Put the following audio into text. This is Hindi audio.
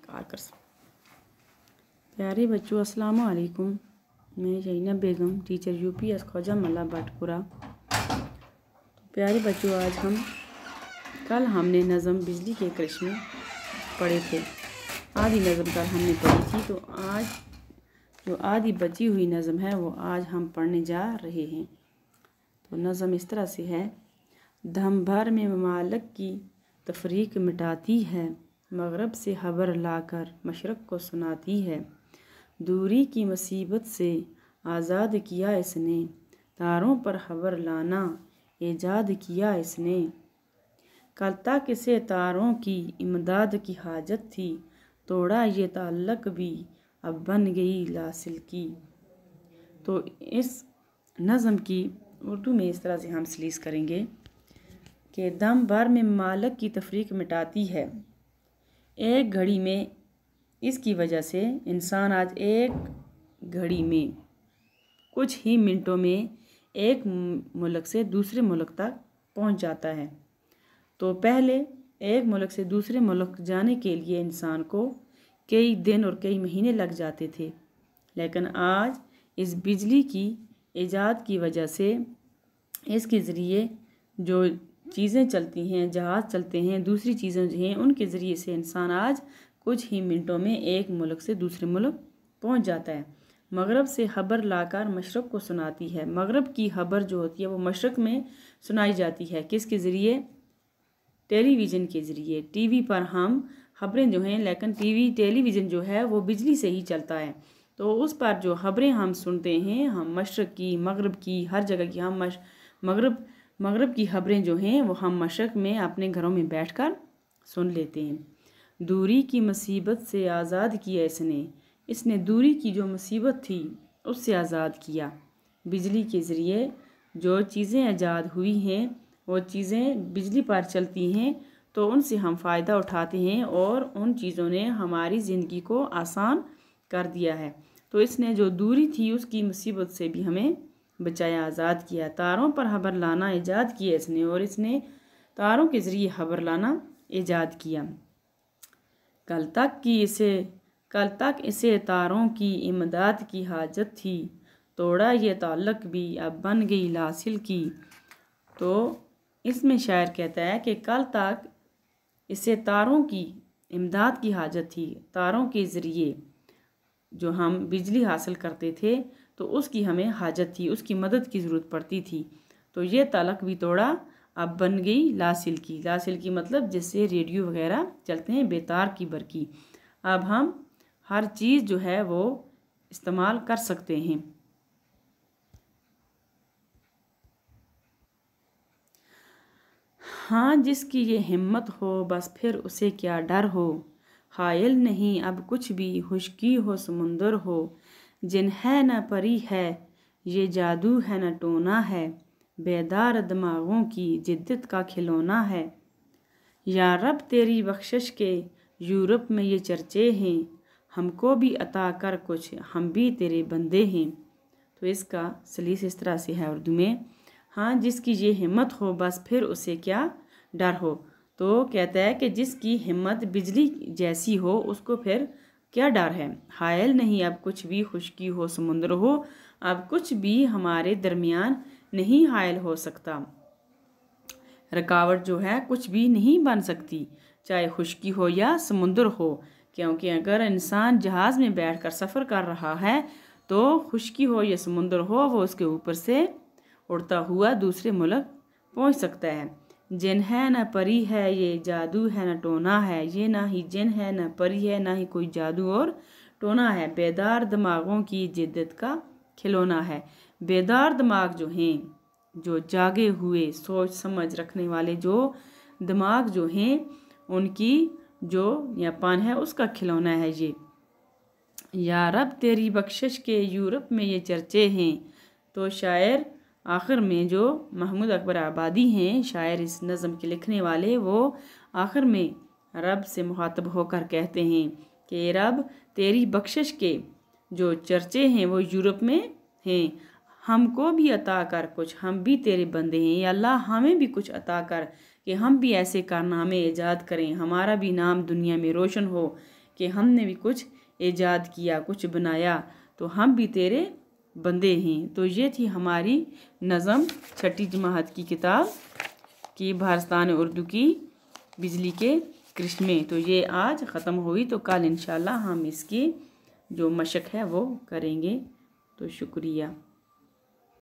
कर सकते। प्यारे बच्चों, अस्सलाम वालेकुम। मैं ज़ैनब बेगम, टीचर यूपीएस ख्वाजा मल्ला भटपुरा। प्यारे बच्चों, कल हमने नज़म बिजली के करिश्मे पढ़े थे। आधी नज़म कल हमने पढ़ी थी, तो आज जो आधी बची हुई नज़म है वो आज हम पढ़ने जा रहे हैं। तो नज़म इस तरह से है। दम भर में ममालिक की तफरीक मिटाती है, मगरब से खबर लाकर मशरक़ को सुनाती है। दूरी की मुसीबत से आज़ाद किया इसने, तारों पर खबर लाना ईजाद किया इसने। कल तक इसे तारों की इमदाद की हाजत थी, तोड़ा ये ताल्लुक़ भी अब बन गई लासिल की। तो इस नज़म की उर्दू में इस तरह से हम सलीस करेंगे कि दम भर में मालिक की तफरीक मिटाती है। एक घड़ी में, इसकी वजह से इंसान आज एक घड़ी में कुछ ही मिनटों में एक मुल्क से दूसरे मुल्क तक पहुंच जाता है। तो पहले एक मुल्क से दूसरे मुल्क जाने के लिए इंसान को कई दिन और कई महीने लग जाते थे, लेकिन आज इस बिजली की ईजाद की वजह से इसके ज़रिए जो चीज़ें चलती हैं, जहाज़ चलते हैं, दूसरी चीज़ें जो हैं, उनके ज़रिए से इंसान आज कुछ ही मिनटों में एक मुल्क से दूसरे मुल्क पहुंच जाता है। मगरब से खबर लाकर मशरक़ को सुनाती है। मगरब की खबर जो होती है वो मशरक़ में सुनाई जाती है। किसके ज़रिए? टेलीविज़न के ज़रिए। टीवी पर हम खबरें जो हैं, लेकिन टेलीविज़न जो है वो बिजली से ही चलता है, तो उस पर जो खबरें हम सुनते हैं, हम मशरक़ की, मगरब की, हर जगह की, हम मगरब की खबरें जो हैं वो हम मशरक़ में अपने घरों में बैठकर सुन लेते हैं। दूरी की मुसीबत से आज़ाद किया इसने दूरी की जो मुसीबत थी उससे आज़ाद किया। बिजली के ज़रिए जो चीज़ें आज़ाद हुई हैं वो चीज़ें बिजली पर चलती हैं, तो उनसे हम फ़ायदा उठाते हैं और उन चीज़ों ने हमारी ज़िंदगी को आसान कर दिया है। तो इसने जो दूरी थी उसकी मुसीबत से भी हमें बचाया, आज़ाद किया। तारों पर खबर लाना ईजाद किया इसने, और इसने तारों के ज़रिए खबर लाना ईजाद किया। कल तक इसे तारों की इमदाद की हाजत थी, तोड़ा ये ताल्लुक़ भी अब बन गई लासिल की। तो इसमें शायर कहता है कि कल तक इसे तारों की इमदाद की हाजत थी, तारों के ज़रिए जो हम बिजली हासिल करते थे तो उसकी हमें हाजत थी, उसकी मदद की ज़रूरत पड़ती थी। तो ये ताल्लुक़ भी तोड़ा अब बन गई लासिल की। लासिल की मतलब जिससे रेडियो वगैरह चलते हैं, बेतार की बरकी। अब हम हर चीज़ जो है वो इस्तेमाल कर सकते हैं। हाँ, जिसकी ये हिम्मत हो बस फिर उसे क्या डर हो, हायल नहीं अब कुछ भी, खुश्की हो समुंदर हो। जिन है न परी है, ये जादू है न टोना है, बेदार दिमागों की जिद्दत का खिलौना है। या रब तेरी बख्शिश के यूरोप में ये चर्चे हैं, हमको भी अता कर कुछ, हम भी तेरे बंदे हैं। तो इसका सलीस इस तरह से है उर्दू में। हाँ, जिसकी ये हिम्मत हो बस फिर उसे क्या डर हो। तो कहता है कि जिसकी हिम्मत बिजली जैसी हो उसको फिर क्या डर है। हायल नहीं अब कुछ भी, खुश्की हो समुंदर हो, अब कुछ भी हमारे दरमियान नहीं हायल हो सकता। रुकावट जो है कुछ भी नहीं बन सकती, चाहे खुश्की हो या समुंदर हो, क्योंकि अगर इंसान जहाज़ में बैठकर सफ़र कर रहा है तो खुश्की हो या समुंदर हो, वो उसके ऊपर से उड़ता हुआ दूसरे मुल्क पहुंच सकता है। जिन है न परी है, ये जादू है न टोना है। ये ना ही जिन है, न परी है, ना ही कोई जादू और टोना है, बेदार दिमागों की जिद्दत का खिलौना है। बेदार दिमाग जो हैं, जो जागे हुए सोच समझ रखने वाले जो दिमाग जो हैं, उनकी जो यापान है उसका खिलौना है ये। या रब तेरी बख्शिश के यूरोप में ये चर्चे हैं। तो शायर आखिर में जो महमूद अकबर आबादी हैं, शायर इस नज़म के लिखने वाले, वो आखिर में रब से मुखातब होकर कहते हैं कि रब तेरी बख्शिश के जो चर्चे हैं वो यूरोप में हैं, हमको भी अता कर कुछ, हम भी तेरे बंदे हैं। या अल्लाह हमें भी कुछ अता कर कि हम भी ऐसे कारनामे ईजाद करें, हमारा भी नाम दुनिया में रोशन हो कि हमने भी कुछ ईजाद किया, कुछ बनाया, तो हम भी तेरे बंदे हैं। तो ये थी हमारी नज़म 6ठी जमात की किताब की भारस्तान उर्दू की बिजली के करिश्मे। तो ये आज ख़त्म हुई, तो कल इंशाल्लाह हम इसकी जो मशक है वो करेंगे। तो शुक्रिया।